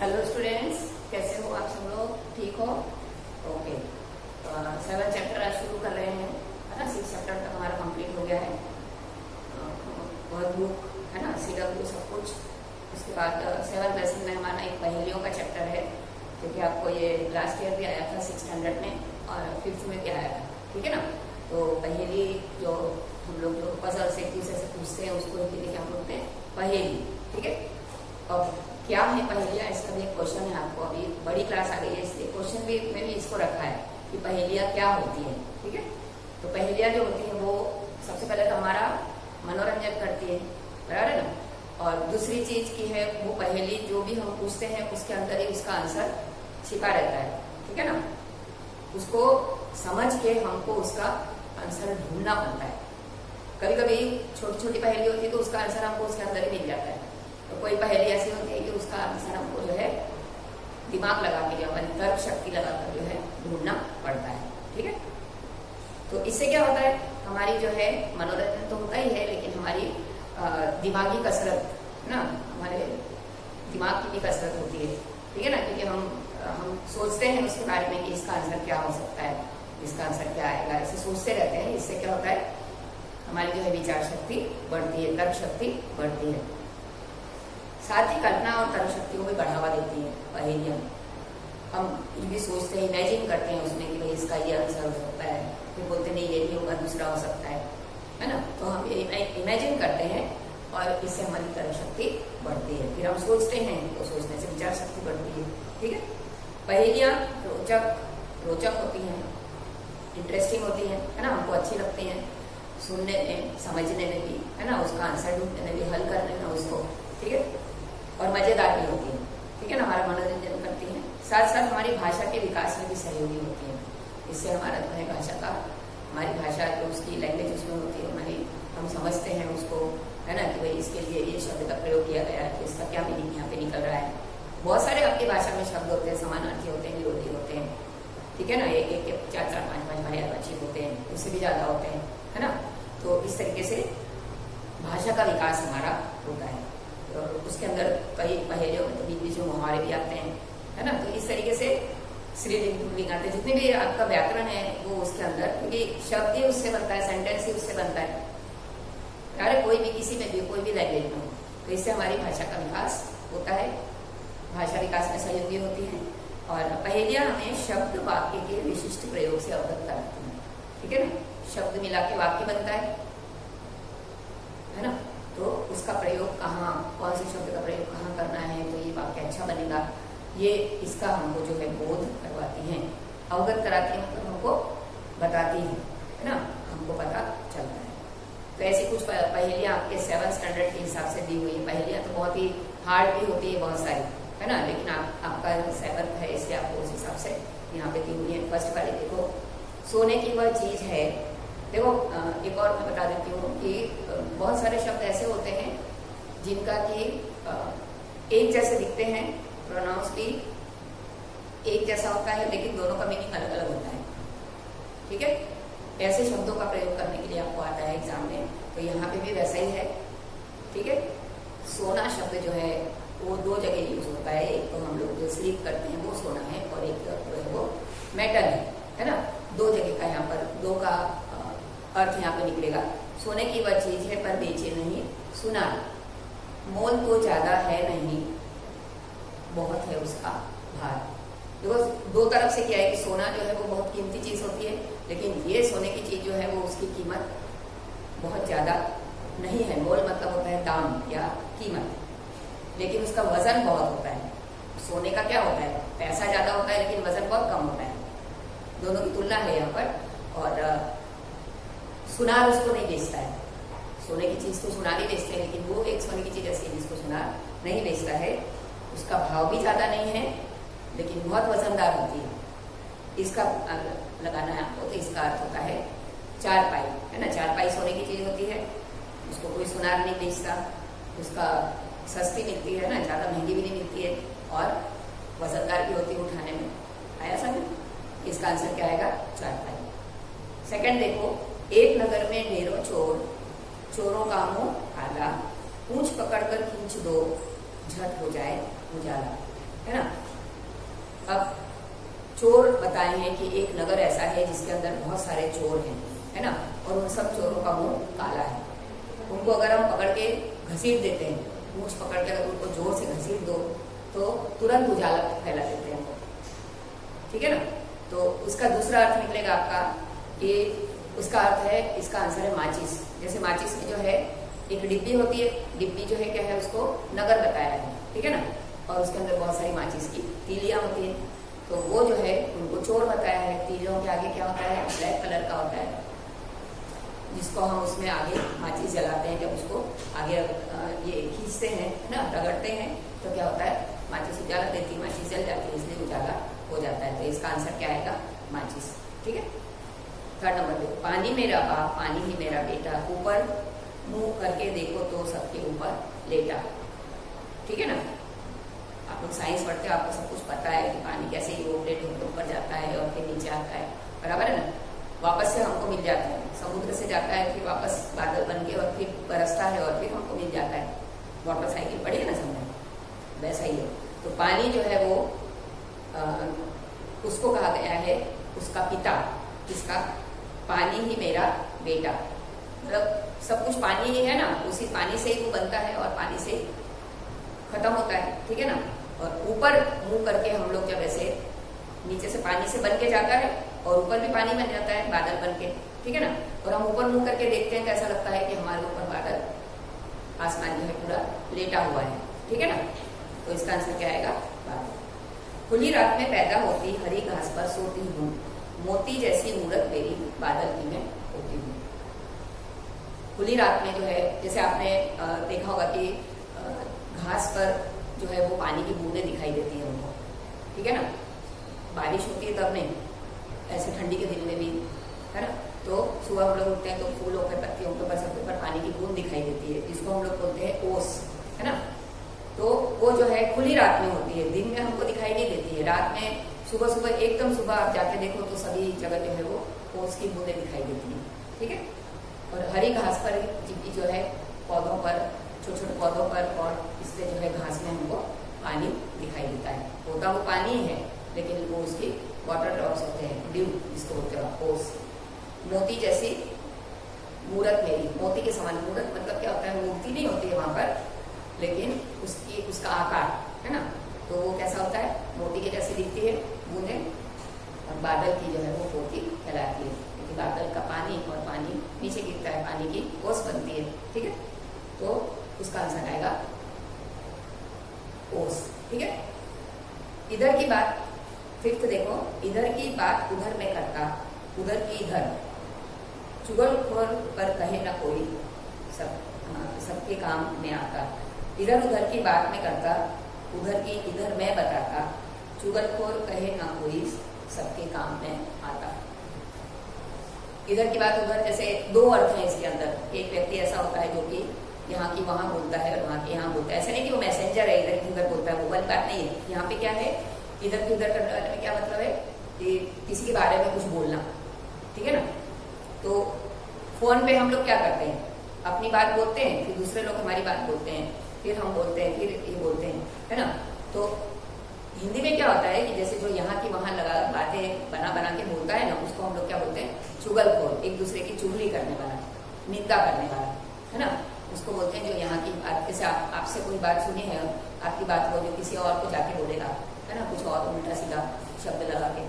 Hello students, कैसे हो आप सब लोग? ठीक हो? ओके। 7 चैप्टर आज शुरू कर रहे हैं, है ना। 6 चैप्टर तक हमारा कंप्लीट हो गया है। वर्क बुक है ना, CW सब कुछ। उसके बाद 7th लेसन में हमारा एक पहेलियों का चैप्टर है, जो कि आपको ये लास्ट ईयर भी आया था 6th स्टैंडर्ड में और 5th में भी आया था, ठीक है ना। तो पहेली जो हम लोग जो पजल से एक दूसरे से पूछते हैं उसको हिंदी में क्या बोलते हैं? पहेली, ठीक है। अब क्या है पहेलियाँ, इसका भी एक क्वेश्चन है आपको। अभी बड़ी क्लास आ गई है इसलिए क्वेश्चन भी मैंने इसको रखा है कि पहेलियाँ क्या होती है, ठीक है। तो पहेलियाँ जो होती है वो सबसे पहले तो हमारा मनोरंजन करती है, बराबर है ना। और दूसरी चीज की है वो पहेली जो भी हम पूछते हैं उसके अंदर ही उसका आंसर छिपा रहता है, ठीक है ना। उसको समझ के हमको उसका आंसर ढूंढना पड़ता है। कभी कभी छोटी छोटी पहेली होती है तो उसका आंसर हमको उसके अंदर ही मिल जाता है। तो कोई पहेली ऐसी होती है कि उसका आंसर हमको जो है दिमाग लगा के या हमारी तर्क शक्ति लगाकर जो है ढूंढना पड़ता है, ठीक है। तो इससे क्या होता है, हमारी जो है मनोरंजन तो होता ही है, लेकिन हमारी दिमागी कसरत ना, हमारे दिमाग की भी कसरत होती है, ठीक है ना। क्योंकि हम सोचते हैं उसके बारे में कि इसका आंसर क्या हो सकता है, इसका आंसर क्या आएगा, ऐसे सोचते रहते हैं। इससे क्या होता है, हमारी जो है विचार शक्ति बढ़ती है, तर्क शक्ति बढ़ती है। साथ ही कल्पना और तर्क शक्ति को भी बढ़ावा देती है पहेलियाँ। हम कुछ भी सोचते हैं, इमेजिन करते हैं उसमें कि भाई इसका ये आंसर हो सकता है, फिर बोलते नहीं ये नहीं होगा, दूसरा हो सकता है ना। तो हम इमेजिन करते हैं और इससे हमारी तर्क शक्ति बढ़ती है। फिर हम सोचते हैं तो सोचने से विचार शक्ति बढ़ती है, ठीक है। पहेलियाँ रोचक होती हैं, इंटरेस्टिंग होती हैं, है ना। हमको अच्छी लगती हैं सुनने में, समझने में भी, है ना। उसका आंसर ढूंढने में भी, हल करने में उसको, ठीक है। और मजेदार भी होती है, ठीक है ना। हमारा मनोरंजन करती हैं, साथ साथ हमारी भाषा के विकास में भी सहयोगी होती है। इससे हमारा जो है भाषा का, हमारी भाषा जो उसकी लैंग्वेज उसमें होती है हमारी, हम समझते हैं उसको, है ना, कि भाई इसके लिए ये शब्द का प्रयोग किया गया है तो इसका क्या मीनिंग यहाँ पे निकल रहा है। बहुत सारे आपकी भाषा में शब्द होते हैं, समानार्थी होते हैं, विरोधी होते हैं, ठीक है ना। एक एक 4-4, 5-5 भाषावाची होते हैं, उससे भी ज्यादा होते हैं, है ना। तो इस तरीके से भाषा का विकास हमारा होता है। और उसके अंदर कई पहेलियों में तो बीच बीच में मुहावरे भी आते हैं, है ना। तो इस तरीके से स्त्रीलिंग पुल्लिंग आते हैं, जितने भी आपका व्याकरण है वो उसके अंदर, क्योंकि शब्द ही उससे बनता है, सेंटेंस ही उससे बनता है। अरे कोई भी किसी में भी, कोई भी लैंग्वेज में हो, तो इससे हमारी भाषा का विकास होता है, भाषा विकास में सहयोगी होती है। और पहेलियाँ हमें शब्द वाक्य के विशिष्ट प्रयोग से अवगत कराती हैं, ठीक है ना। शब्द मिला के वाक्य बनता है ना। तो उसका प्रयोग कहाँ, कौन से शब्द का प्रयोग कहाँ करना है तो ये वाक्य अच्छा बनेगा, ये इसका हमको जो है बोध करवाती हैं, अवगत कराती हैं, मतलब हमको बताती हैं, है ना, हमको पता चलता है। तो ऐसी कुछ पहेलियाँ आपके 7th स्टैंडर्ड के हिसाब से दी हुई है। पहेलियाँ तो बहुत ही हार्ड भी होती है बहुत सारी, है ना, लेकिन आपका 7th है इसलिए आपको उस हिसाब से यहाँ पे दी हुई है। फर्स्ट वाली देखो, सोने की वह चीज है। देखो एक और मैं बता देती हूँ कि बहुत सारे शब्द ऐसे होते हैं जिनका कि एक जैसे दिखते हैं, प्रोनाउंस भी एक जैसा होता है, लेकिन दोनों का मीनिंग अलग अलग होता है, ठीक है। ऐसे शब्दों का प्रयोग करने के लिए आपको आता है एग्जाम में, तो यहाँ पे भी वैसा ही है, ठीक है। सोना शब्द जो है वो 2 जगह यूज होता है। एक तो हम लोग जो स्लीप करते हैं वो सोना है, और एक जो है वो मेटल है ना। 2 जगह का यहाँ पर, 2 का अर्थ यहाँ पे निकलेगा। सोने की वह चीज है पर बेचे नहीं सुनार, मोल तो ज्यादा है नहीं, बहुत है उसका भार। देखो 2 तरफ से क्या है कि सोना जो है वो बहुत कीमती चीज होती है, लेकिन ये सोने की चीज जो है वो उसकी कीमत बहुत ज्यादा नहीं है। मोल मतलब होता है दाम या कीमत, लेकिन उसका वजन बहुत होता है। सोने का क्या होता है, पैसा ज्यादा होता है लेकिन वजन बहुत कम होता है। दोनों की तुलना है यहाँ पर। और सुनार उसको नहीं बेचता है, सोने की चीज तो सुनार ही बेचते हैं, लेकिन वो एक सोने की चीज ऐसी है जिसको सुनार नहीं बेचता है। उसका भाव भी ज्यादा नहीं है, लेकिन बहुत वजनदार होती है। इसका लगाना है आपको, तो इसका अर्थ होता है चारपाई, है ना। चारपाई सोने की चीज होती है, उसको कोई सुनार नहीं बेचता, उसका सस्ती मिलती है ना, ज्यादा महंगी भी नहीं मिलती है, और वजनदार भी होती है उठाने में। आया समझ? इसका आंसर क्या आएगा? चारपाई। सेकंड देखो, एक नगर में ढेरों चोर, चोरों का मुंह काला, पूंछ पकड़कर खींच दो, झट हो जाए उजाला। है ना। अब चोर बताए हैं कि एक नगर ऐसा है जिसके अंदर बहुत सारे चोर हैं, है ना, और उन सब चोरों का मुंह काला है। उनको अगर हम पकड़ के घसीट देते हैं, मूंछ पकड़ के अगर उनको जोर से घसीट दो तो तुरंत उजाला फैला देते हैं, ठीक है ना। तो उसका दूसरा अर्थ निकलेगा आपका कि उसका अर्थ है, इसका आंसर है माचिस। जैसे माचिस में जो है एक डिब्बी होती है, डिब्बी जो है क्या है, उसको नगर बताया है, ठीक है ना, और उसके अंदर बहुत सारी माचिस की तीलियां होती हैं, तो वो जो है उनको चोर बताया है। तीलियों के आगे क्या होता है, ब्लैक कलर का होता है, जिसको हम उसमें आगे माचिस जलाते हैं। जब उसको आगे ये खींचते हैं ना, रगड़ते हैं, तो क्या होता है, माचिस उजाला देती है, माचिस जल जाती है, इसलिए उजाला हो जाता है। तो इसका आंसर क्या आएगा, माचिस, ठीक है। थर्ड नंबर देखो, पानी मेरा बाप पानी ही मेरा बेटा, ऊपर मुंह करके देखो तो सबके ऊपर लेटा, ठीक है ना। आप लोग साइंस पढ़ते हो, आपको सब कुछ पता है कि पानी कैसे इवोपरेट होकर ऊपर जाता है और फिर नीचे आता है, बराबर है ना। वापस से हमको मिल जाता है, समुद्र से जाता है, फिर वापस बादल बन के और फिर बरसता है और फिर हमको मिल जाता है। वाटर साइकिल पढ़ी है ना समझ, वैसा ही है। तो पानी जो है वो उसको कहा गया है उसका पिता, किसका, पानी ही मेरा बेटा, मतलब सब कुछ पानी ही है ना, उसी पानी से ही वो बनता है और पानी से खत्म होता है, ठीक है ना। और ऊपर मुंह करके हम लोग जब ऐसे नीचे से पानी से बन के जाता है और ऊपर भी पानी बन जाता है बादल बन के, ठीक है ना। और हम ऊपर मुंह करके देखते हैं, कैसा लगता है कि हमारे ऊपर बादल, आसमान जो है पूरा लेटा हुआ है, ठीक है ना। तो इसका आंसर क्या आएगा, बादल। खुली रात में पैदा होती हरी घास पर सोती हूँ, मोती जैसी मूरत मेरी बादल की मैं होती हूँ। खुली रात में जो है, जैसे आपने देखा होगा कि घास पर जो है वो पानी की बूंदें दिखाई देती है उनको, ठीक है ना। बारिश होती है तब नहीं, ऐसे ठंडी के दिन में भी, है ना। तो सुबह हम लोग उठते हैं तो फूलों पर, पत्तियों के ऊपर, सबके ऊपर पानी की बूंद दिखाई देती है, जिसको हम लोग बोलते हैं ओस, है ना। तो वो जो है खुली रात में होती है, दिन में हमको दिखाई नहीं देती है। रात में सुबह सुबह, एकदम सुबह आप जाके देखो तो सभी जगह जो है वो ओस की बूंदें दिखाई देती है, ठीक है। और हरी घास पर जो है पौधों पर, छोटे छोटे पौधों पर, और इससे जो है घास में हमको पानी दिखाई देता है। होता वो पानी ही है, लेकिन वो उसकी वाटर ड्रॉप्स होते हैं, ड्यू जिसको बोलते हैं ओस। मोती जैसी मूरत मेरी, मोती के समान, मूरत मतलब क्या होता है, मूर्ति नहीं होती है वहां पर, लेकिन उसका आकार, है ना। तो वो कैसा होता है, मोती के जैसी दिखती है बूंदें, और बादल की जो है वो पोती कहलाती है, क्योंकि बादल का पानी और पानी नीचे गिरता है, पानी की ओस बनती है, ठीक है। तो उसका आंसर आएगा ओस, ठीक है। इधर की बात, फिफ्थ देखो, इधर की बात उधर में करता, उधर की इधर, चुगलखोर पर कहे ना कोई, सबके काम में आता। इधर उधर की बात में करता, उधर की इधर में बताता, चुगलखोर कहे ना कोई, सबके काम में आता। इधर की बात उधर, जैसे दो अर्थ हैं इसके अंदर। एक व्यक्ति ऐसा होता है जो कि यहाँ की वहां बोलता है और वहां की यहाँ बोलता है, ऐसा नहीं कि वो मैसेंजर है इधर की उधर बोलता है, वो वाली बात नहीं है। यहाँ पे क्या है, इधर की उधर करने वाले में क्या मतलब है कि किसी के बारे में कुछ बोलना, ठीक है ना। तो फोन पे हम लोग क्या करते हैं, अपनी बात बोलते हैं, फिर दूसरे लोग हमारी बात बोलते हैं, फिर हम बोलते हैं, फिर ये बोलते हैं, है ना। तो हिंदी में क्या होता है कि जैसे जो यहाँ की वहां लगा बातें बना बना के बोलता है ना, उसको हम लोग क्या बोलते हैं, चुगलखोर, एक दूसरे की चुगली करने वाला, निंदा करने वाला, है ना। उसको बोलते हैं जो यहाँ की बात, जैसे आपसे कोई बात सुनी है, आपकी बात को जो किसी और को जाके बोलेगा, है ना, कुछ और उल्टा सीधा शब्द लगा के,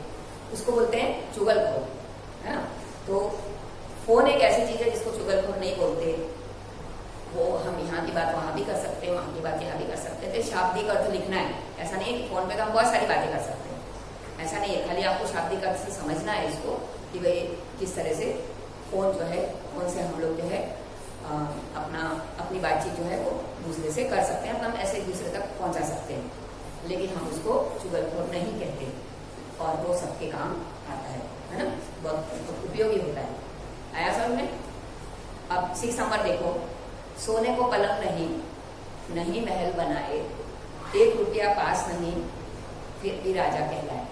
उसको बोलते हैं चुगलखोर, है ना। तो फोन एक ऐसी चीज है जिसको चुगलखोर नहीं बोलते। वो हम यहाँ की बात वहां भी कर सकते हैं, वहां की बात यहाँ भी कर सकते हैं। तो शाब्दिक अर्थ लिखना है, ऐसा नहीं है कि फोन पे तो हम बहुत सारी बातें कर सकते हैं, ऐसा नहीं है। खाली आपको शाब्दिक अर्थ से समझना है इसको कि भाई किस तरह से फोन जो है, फोन से हम लोग जो है अपनी बातचीत जो है वो दूसरे से कर सकते हैं, अपना ऐसे एक दूसरे तक पहुंचा सकते हैं, लेकिन हम उसको चुगलखोर नहीं कहते, और वो सबके काम आता है ना, बहुत उपयोगी होता है। आया समझ में। अब 6 नंबर देखो, सोने को पलंग नहीं, नहीं महल बनाए, 1 रुपया पास नहीं, फिर भी राजा कहलाए।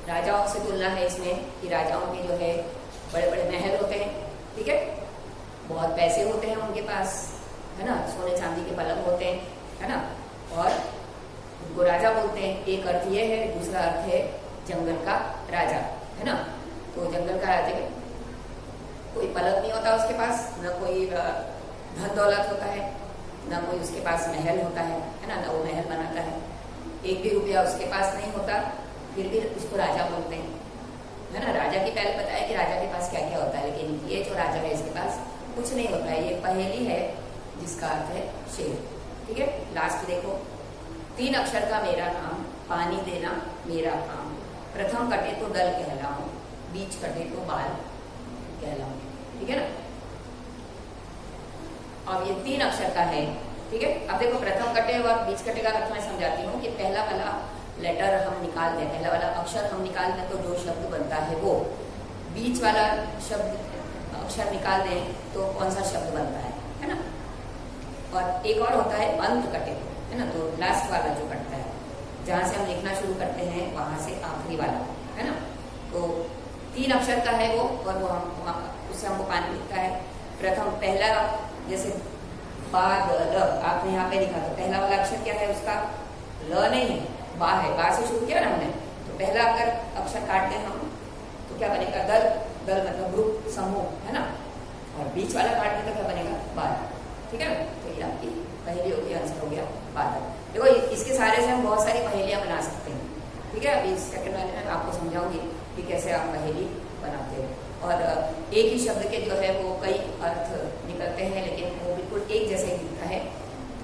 राजाओं से तुलना है इसमें कि राजाओं के जो है बड़े बड़े महल होते हैं, ठीक है, बहुत पैसे होते हैं उनके पास, है ना, सोने चांदी के पलंग होते हैं, है ना, और उनको राजा एक अर्थ ये है, दूसरा अर्थ है जंगल का राजा, है ना। तो जंगल का राजा कोई पलक नहीं होता उसके पास, न कोई धन दौलत होता है, न कोई उसके पास महल होता है ना, न वो महल बनाता है, एक भी रुपया उसके पास नहीं होता, फिर भी उसको राजा बोलते हैं, है ना। राजा की पहले बताया कि राजा के पास क्या क्या होता है, लेकिन ये जो राजा है इसके पास कुछ नहीं होता है। ये पहेली है जिसका अर्थ है शेर, ठीक है। लास्ट देखो, 3 अक्षर का मेरा नाम, पानी देना मेरा काम, प्रथम कटे तो दल कहलाऊं, बीच कटे तो बाल कहलाऊं, ठीक है ना। अब ये 3 अक्षर का है, ठीक है। अब देखो प्रथम कटे और बीच कटे का अर्थ मैं समझाती हूँ कि पहला वाला लेटर हम निकाल दें, पहला वाला अक्षर हम निकाल दें तो जो शब्द बनता है वो, बीच वाला शब्द अक्षर निकाल दें तो कौन सा शब्द बनता है ना। और एक और होता है अंत कटे, है ना, तो लास्ट वाला जो कटता है, जहाँ से हम लिखना शुरू करते हैं वहां से आखिरी वाला, है ना। तो 3 अक्षर का है वो, और वो हम उससे हमको पानी मिलता है। प्रथम पहला, जैसे बाद ल आपने यहाँ पे लिखा, तो पहला वाला अक्षर क्या है उसका, ल नहीं है, बा है, बा से शुरू किया ना हमने। तो पहला अगर अक्षर काट दें हम तो क्या बनेगा, दल, दल मतलब ग्रुप, समूह, है ना। और बीच वाला काट दें तो क्या बनेगा, बाद, ठीक है ना। तो ये आपकी पहेली हो गई, आंसर हो गया बादल। देखो इसके सारे से हम बहुत सारी पहेलियां बना सकते हैं, ठीक है। अभी सेकंड वाले में आपको समझाऊंगी कि कैसे आप पहेली बनाते हो। और एक ही शब्द के जो है वो कई अर्थ निकलते हैं, लेकिन वो बिल्कुल एक जैसे ही दिखता है,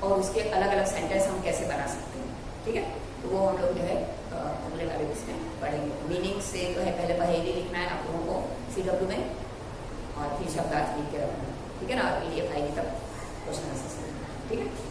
और उसके अलग अलग सेंटेंस हम कैसे बना सकते हैं, ठीक है। तो वो हम लोग जो है अगले वाले इसमें पढ़ेंगे। मीनिंग से जो है पहले पहेली लिखना है आप लोगों को CW में, और फिर शब्दार्थ लिख के रखना है, ठीक है ना। और PDF आएगी तब क्वेश्चन आंसर, ठीक है।